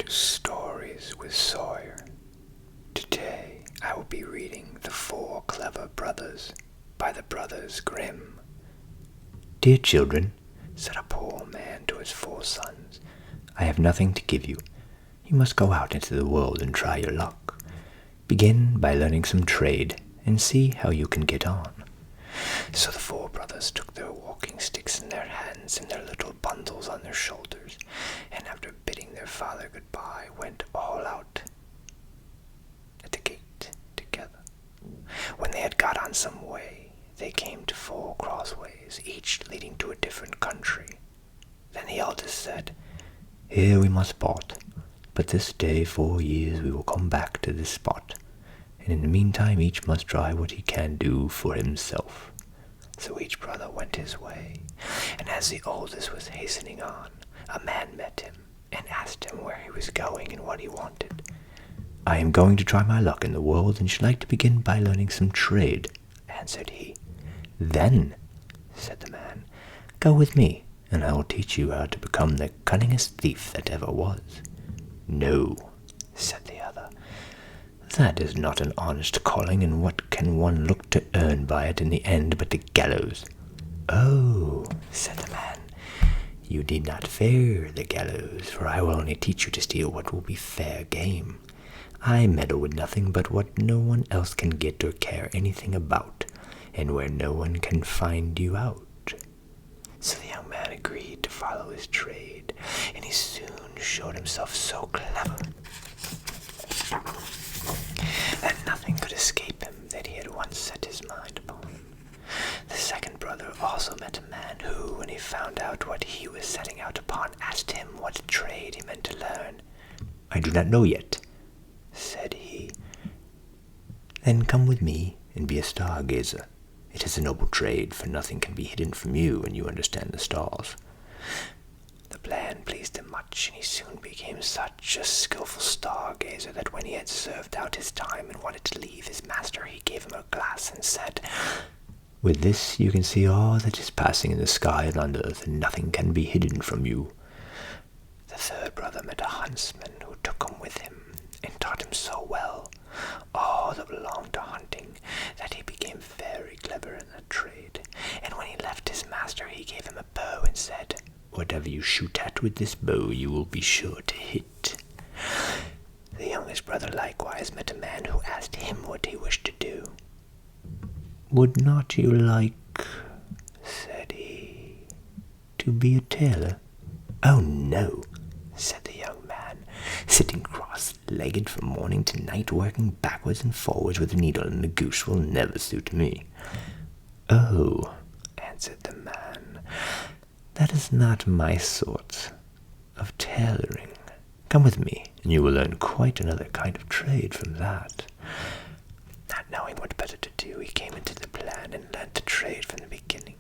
Stories with Sawyer. Today I will be reading The Four Clever Brothers by the Brothers Grimm. Dear children, Said a poor man to his 4 sons, I have nothing to give you. You must go out into the world and try your luck. Begin by learning some trade and see how you can get on. So the 4 brothers took their walking sticks in their hands and their little bundles on their shoulders, and after bidding their father goodbye, went all out at the gate together. When they had got on some way, they came to 4 crossways, each leading to a different country. Then the eldest said, Here we must part, but this day 4 years we will come back to this spot, and in the meantime each must try what he can do for himself. So each brother went his way, and as the oldest was hastening on, a man met him and asked him where he was going and what he wanted. I am going to try my luck in the world and should like to begin by learning some trade, answered he. Then, said the man, go with me, and I will teach you how to become the cunningest thief that ever was. No, said the other. That is not an honest calling, and what can one look to earn by it in the end but the gallows? Oh, said the man, you need not fear the gallows, for I will only teach you to steal what will be fair game. I meddle with nothing but what no one else can get or care anything about, and where no one can find you out. So the young man agreed to follow his trade, and he soon showed himself so clever that nothing could escape him that he had once set his mind upon. The second brother also met a man who, when he found out what he was setting out upon, asked him what trade he meant to learn. I do not know yet, said he. Then come with me and be a stargazer. It is a noble trade, for nothing can be hidden from you, and you understand the stars. The plan pleased him much, and he soon became such a skillful stargazer that when he had served out his time and wanted to leave his master, he gave him a glass and said, With this you can see all that is passing in the sky and on earth, and nothing can be hidden from you. The third brother met a huntsman who took him with him and taught him so well all that belonged to hunting that he became very clever in the trade. And when he left his master, he gave him a bow and said, Whatever you shoot at with this bow, you will be sure to hit. The youngest brother likewise met a man who asked him what he wished to do. Would not you like, said he, to be a tailor? Oh no, said the young man, sitting cross-legged from morning to night, working backwards and forwards with a needle and a goose will never suit me. Oh, answered the man, that is not my sort of tailoring. Come with me, and you will learn quite another kind of trade from that. Not knowing what better to do, he came into the plan and learnt the trade from the beginning.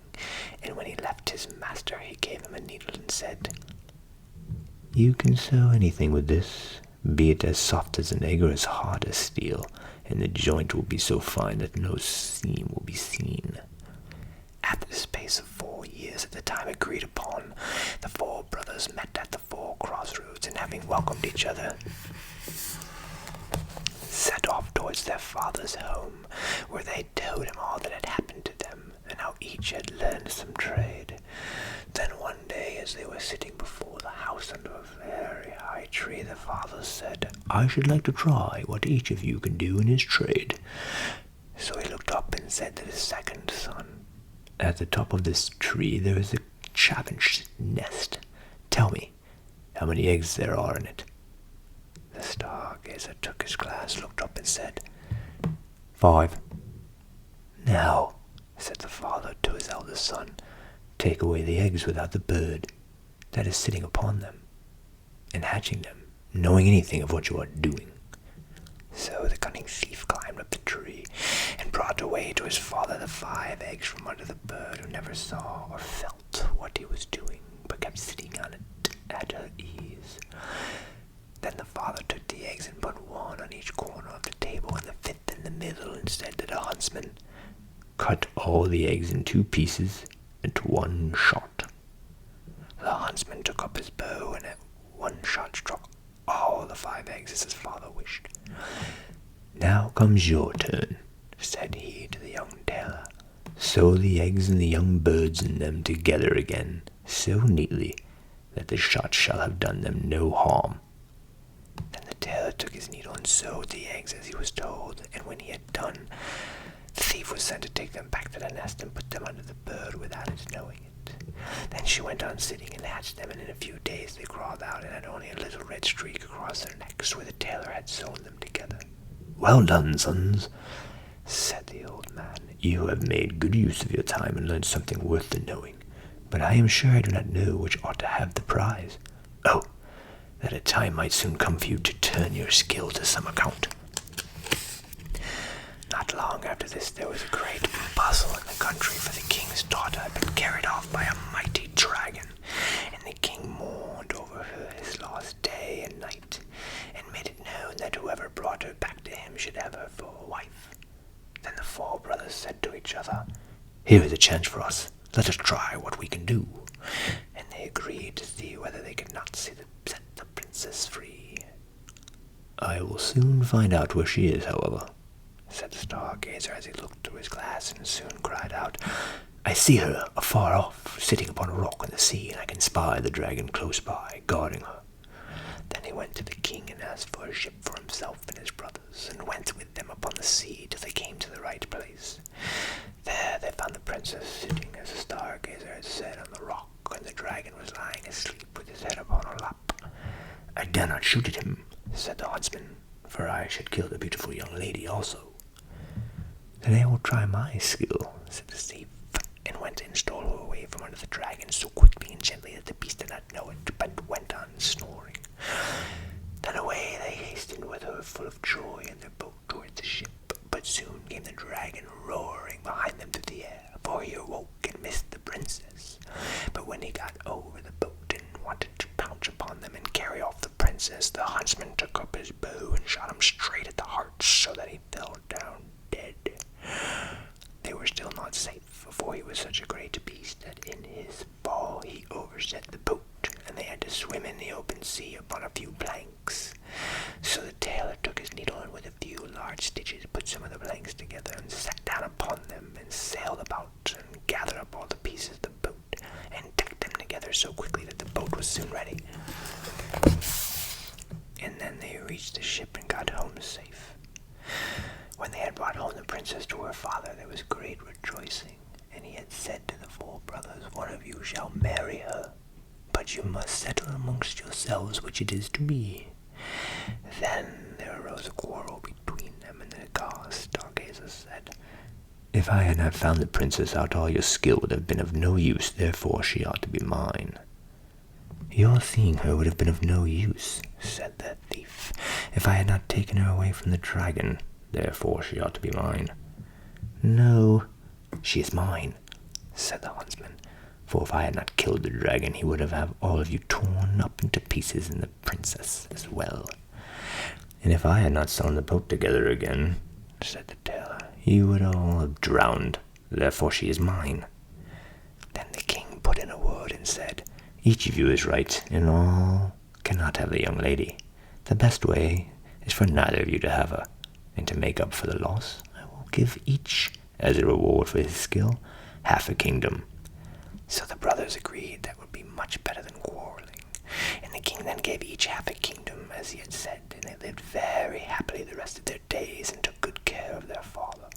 And when he left his master, he gave him a needle and said, You can sew anything with this, be it as soft as an egg or as hard as steel, and the joint will be so fine that no seam will be seen. After the space of 4 years at the time agreed upon, the 4 brothers met at the 4 crossroads, and having welcomed each other, set off towards their father's home, where they told him all that had happened to them, and how each had learned some trade. Then one day, as they were sitting before the house under a very high tree, the father said, I should like to try what each of you can do in his trade. So he looked up and said to his second son, At the top of this tree there is a chaffinch's nest. Tell me how many eggs there are in it. The stargazer took his glass, looked up and said, 5. Now, said the father to his eldest son, take away the eggs without the bird that is sitting upon them, and hatching them, knowing anything of what you are doing. So the cunning thief climbed up the tree, and brought away to his father the 5 eggs from under the bird, who never saw or felt what he was doing, but kept sitting on it at her ease. Then the father took the eggs and put 1 on each corner of the table, and the 5th in the middle, and said to the huntsman, Cut all the eggs in 2 pieces at 1 shot. The huntsman took up his bow, and at 1 shot struck all the 5 eggs as his father wished. "Now comes your turn," said he to the young tailor. "Sew the eggs and the young birds in them together again, so neatly that the shot shall have done them no harm." Then the tailor took his needle and sewed the eggs as he was told, and when he had done, the thief was sent to take them back to the nest and put them under the bird without its knowing it. Then she went on sitting and hatched them, and in a few days they crawled out and had only a little red streak across their necks where the tailor had sewn them together. "Well done, sons," said the old man. "You have made good use of your time and learned something worth the knowing, but I am sure I do not know which ought to have the prize. Oh, that a time might soon come for you to turn your skill to some account." Not long after this there was a great bustle in the country, for the king's daughter had been carried off by a mighty dragon, and the king mourned over her his lost day and night, and made it known that whoever brought her back to him should have her for a wife. Then the 4 brothers said to each other, "Here is a chance for us. Let us try what we can do." and they agreed to see whether they could not set the princess free. "I will soon find out where she is, however," said the stargazer as he looked through his glass, and soon cried out, "I see her afar off, sitting upon a rock in the sea, and I can spy the dragon close by, guarding her." Then he went to the king and asked for a ship for himself and his brothers, and went with them upon the sea till they came to the right place. There they found the princess sitting as the stargazer had said on the rock, and the dragon was lying asleep with his head upon her lap. "I dare not shoot at him," said the huntsman, "for I should kill the beautiful young lady also." "Then I will try my skill," said the thief, and went and stole her away from under the dragon so quickly and gently that the beast did not know it, but went on snoring. Then away they hastened with her full of joy in their boat towards the ship, but soon came the dragon roaring behind them through the air, for he awoke and missed the princess. But when he got over the boat and wanted to pounce upon them and carry off the princess, the huntsman took up his bow and shot him straight at the heart, so that he fell down dead. They were still not safe, for he was such a great beast that in his fall he overset the boat, and they had to swim in the open sea upon a few planks. So the tailor took his needle and with a few large stitches put some of the planks together and sat down upon them and sailed about and gathered up all the pieces of the boat and tacked them together so quickly that the boat was soon ready. And then they reached the ship and got home safe. When they had brought home the princess to her father, there was great rejoicing, and he had said to the 4 brothers, "One of you shall marry her, but you must settle amongst yourselves which it is to be." Then there arose a quarrel between them, and the stargazer said, "If I had not found the princess out, all your skill would have been of no use, therefore she ought to be mine." "Your seeing her would have been of no use," said the thief, "if I had not taken her away from the dragon, therefore she ought to be mine." "No, she is mine," said the huntsman, "for if I had not killed the dragon, he would have all of you torn up into pieces, and the princess as well." "And if I had not sewn the boat together again," said the tailor, "you would all have drowned, therefore she is mine." Then the king put in a word and said, "Each of you is right, and all cannot have the young lady. The best way is for neither of you to have her, and to make up for the loss, I will give each, as a reward for his skill, half a kingdom." So the brothers agreed that would be much better than quarreling, and the king then gave each half a kingdom, as he had said, and they lived very happily the rest of their days and took good care of their father.